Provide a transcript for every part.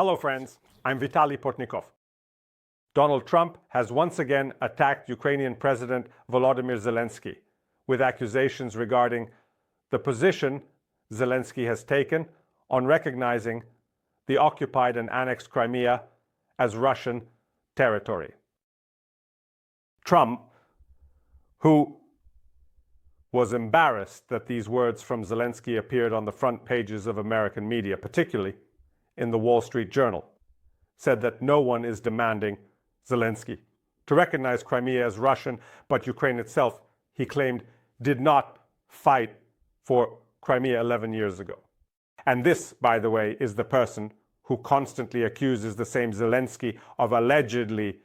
Hello friends, I'm Vitaly Portnikov. Donald Trump has once again attacked Ukrainian President Volodymyr Zelensky with accusations regarding the position Zelensky has taken on recognizing the occupied and annexed Crimea as Russian territory. Trump, who was embarrassed that these words from Zelensky appeared on the front pages of American media, particularly in the Wall Street Journal, said that no one is demanding Zelensky to recognize Crimea as Russian, but Ukraine itself, he claimed, did not fight for Crimea 11 years ago. And this, by the way, is the person who constantly accuses the same Zelensky of allegedly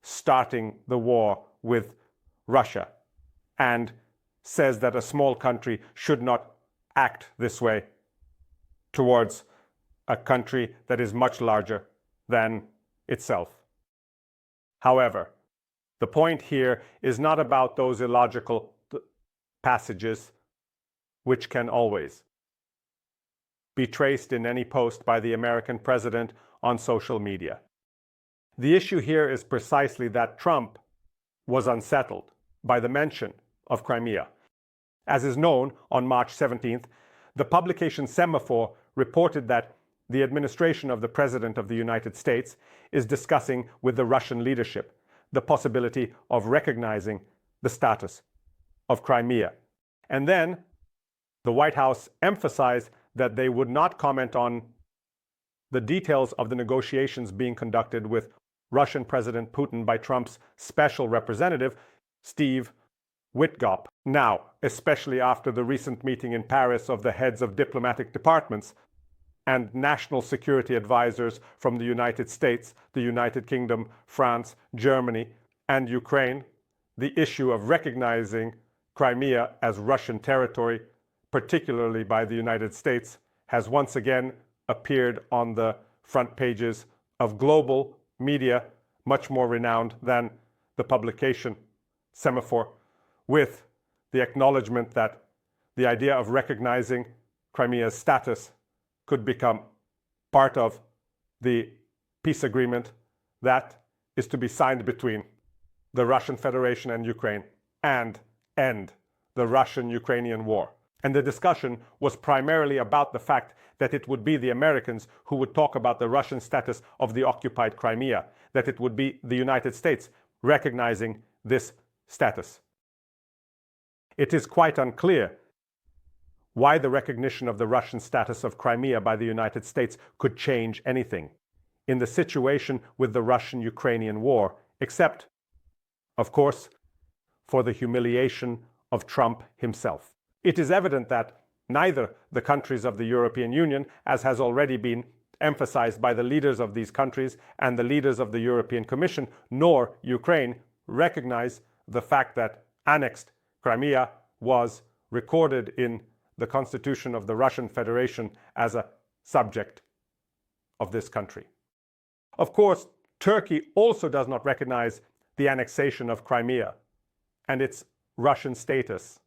starting the war with Russia and says that a small country should not act this way towards a country that is much larger than itself. However, the point here is not about those illogical passages which can always be traced in any post by the American president on social media. The issue here is precisely that Trump was unsettled by the mention of Crimea. As is known, on March 17th, the publication Semaphore reported that the administration of the President of the United States is discussing with the Russian leadership the possibility of recognizing the status of Crimea. And then the White House emphasized that they would not comment on the details of the negotiations being conducted with Russian President Putin by Trump's special representative, Steve Witkoff. Now, especially after the recent meeting in Paris of the heads of diplomatic departments and national security advisors from the United States, the United Kingdom, France, Germany, and Ukraine, the issue of recognizing Crimea as Russian territory, particularly by the United States, has once again appeared on the front pages of global media, much more renowned than the publication Semaphore, with the acknowledgement that the idea of recognizing Crimea's status could become part of the peace agreement that is to be signed between the Russian Federation and Ukraine and end the Russian-Ukrainian war. And the discussion was primarily about the fact that it would be the Americans who would talk about the Russian status of the occupied Crimea, that it would be the United States recognizing this status. It is quite unclear why the recognition of the Russian status of Crimea by the United States could change anything in the situation with the Russian-Ukrainian war, except, of course, for the humiliation of Trump himself. It is evident that neither the countries of the European Union, as has already been emphasized by the leaders of these countries and the leaders of the European Commission, nor Ukraine recognize the fact that annexed Crimea was recorded in the Constitution of the Russian Federation as a subject of this country. Of course, Turkey also does not recognize the annexation of Crimea and its Russian status.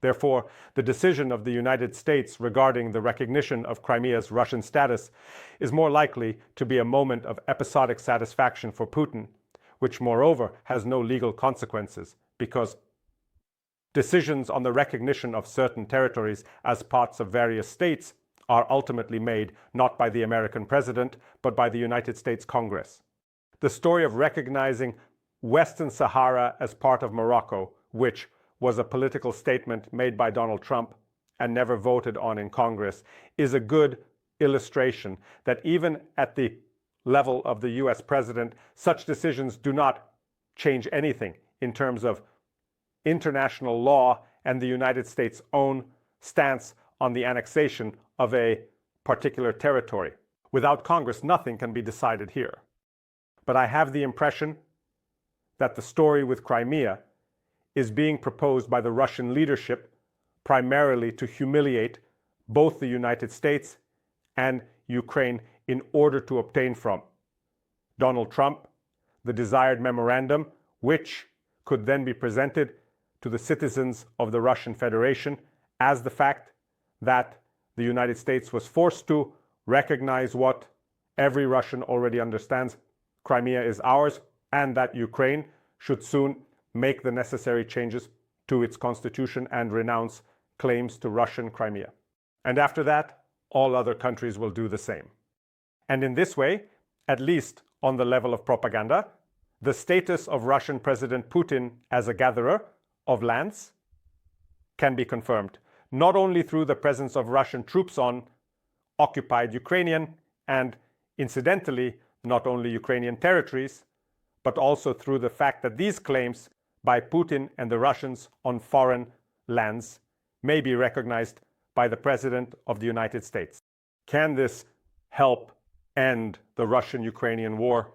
Therefore, the decision of the United States regarding the recognition of Crimea's Russian status is more likely to be a moment of episodic satisfaction for Putin, which moreover has no legal consequences, because decisions on the recognition of certain territories as parts of various states are ultimately made not by the American president, but by the United States Congress. The story of recognizing Western Sahara as part of Morocco, which was a political statement made by Donald Trump and never voted on in Congress, is a good illustration that even at the level of the US president, such decisions do not change anything in terms of international law and the United States' own stance on the annexation of a particular territory. Without Congress, nothing can be decided here. But I have the impression that the story with Crimea is being proposed by the Russian leadership primarily to humiliate both the United States and Ukraine in order to obtain from Donald Trump the desired memorandum, which could then be presented to the citizens of the Russian Federation as the fact that the United States was forced to recognize what Every Russian already understands Crimea is ours and that Ukraine should soon make the necessary changes to its constitution and renounce claims to Russian Crimea. And after that, all other countries will do the same. And in this way, at least on the level of propaganda, the status of Russian President Putin as a gatherer of lands can be confirmed, not only through the presence of Russian troops on occupied Ukrainian and, incidentally, not only Ukrainian territories, but also through the fact that these claims by Putin and the Russians on foreign lands may be recognized by the President of the United States. Can this help end the Russian-Ukrainian war?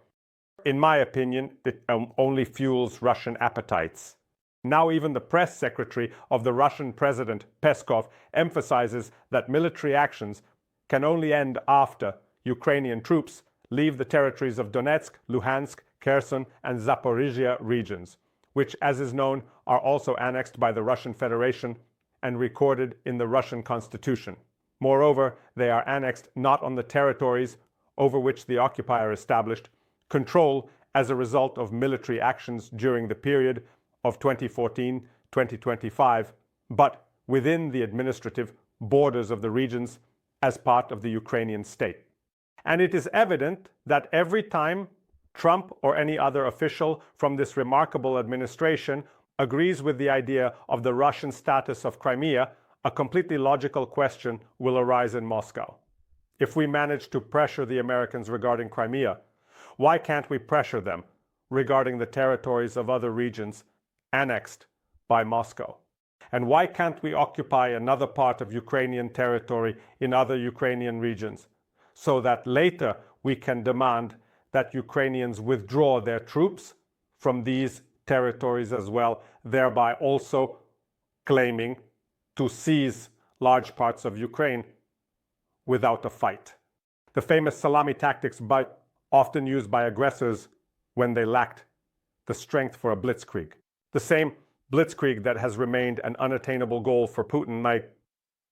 In my opinion, it only fuels Russian appetites. Now even the press secretary of the Russian President, Peskov, emphasizes that military actions can only end after Ukrainian troops leave the territories of Donetsk, Luhansk, Kherson, and Zaporizhia regions, which, as is known, are also annexed by the Russian Federation and recorded in the Russian Constitution. Moreover, they are annexed not on the territories over which the occupier established control as a result of military actions during the period of 2014-2025, but within the administrative borders of the regions as part of the Ukrainian state. And it is evident that every time Trump or any other official from this remarkable administration agrees with the idea of the Russian status of Crimea, a completely logical question will arise in Moscow. If we manage to pressure the Americans regarding Crimea, why can't we pressure them regarding the territories of other regions annexed by Moscow? And why can't we occupy another part of Ukrainian territory in other Ukrainian regions, so that later we can demand that Ukrainians withdraw their troops from these territories as well, thereby also claiming to seize large parts of Ukraine without a fight. The famous salami tactics often used by aggressors when they lacked the strength for a blitzkrieg. The same blitzkrieg that has remained an unattainable goal for Putin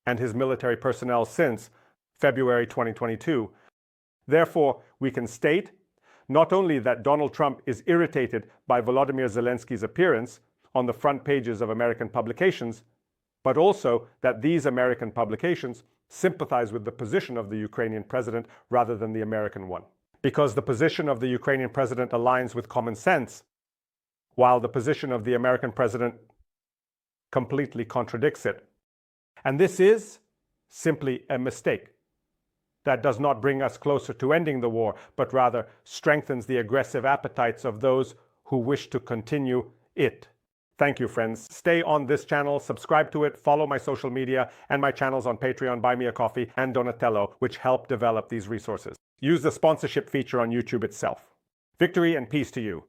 and his military personnel since February 2022. Therefore, we can state not only that Donald Trump is irritated by Volodymyr Zelensky's appearance on the front pages of American publications, but also that these American publications sympathize with the position of the Ukrainian president rather than the American one. Because the position of the Ukrainian president aligns with common sense, while the position of the American president completely contradicts it. And this is simply a mistake that does not bring us closer to ending the war, but rather strengthens the aggressive appetites of those who wish to continue it. Thank you, friends. Stay on this channel, subscribe to it, follow my social media and my channels on Patreon, Buy Me a Coffee, and Donatello, which help develop these resources. Use the sponsorship feature on YouTube itself. Victory and peace to you.